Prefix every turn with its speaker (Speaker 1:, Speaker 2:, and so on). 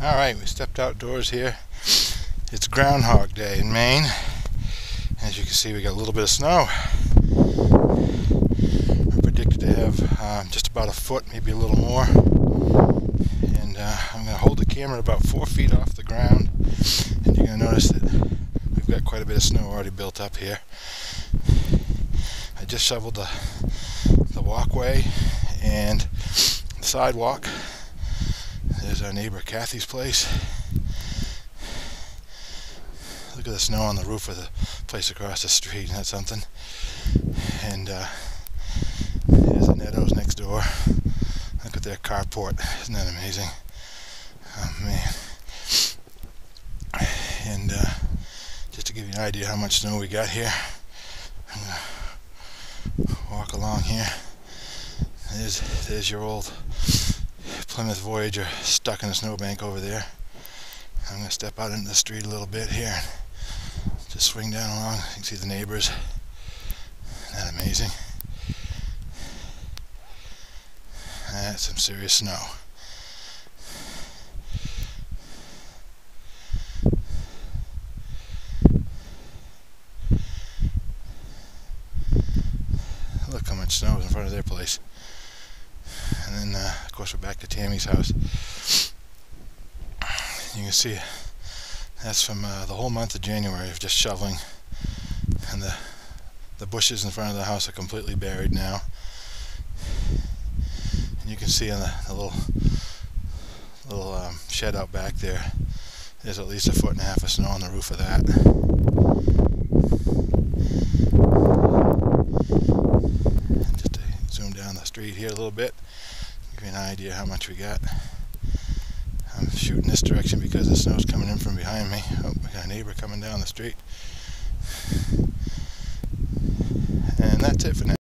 Speaker 1: Alright, we stepped outdoors here. It's Groundhog Day in Maine. As you can see, we got a little bit of snow. We're predicted to have just about a foot, maybe a little more. And I'm going to hold the camera about 4 feet off the ground. And you're going to notice that we've got quite a bit of snow already built up here. I just shoveled the walkway and the sidewalk. There's our neighbor Kathy's place. Look at the snow on the roof of the place across the street. Isn't that something? And there's the Nettos next door. Look at their carport. Isn't that amazing? Oh man. And just to give you an idea how much snow we got here, I'm going to walk along here. There's your old Plymouth Voyager stuck in a snowbank over there. I'm going to step out into the street a little bit here and just swing down along. You can see the neighbors. Isn't that amazing? That's some serious snow. Look how much snow is in front of their place. And then, of course, we're back to Tammy's house. You can see that's from the whole month of January of just shoveling, and the bushes in front of the house are completely buried now. And you can see on the little shed out back there, there's at least 1.5 feet of snow on the roof of that. Just to zoom down the street here a little bit, give you an idea how much we got. I'm shooting this direction because the snow's coming in from behind me. Oh, we got a neighbor coming down the street. And that's it for now.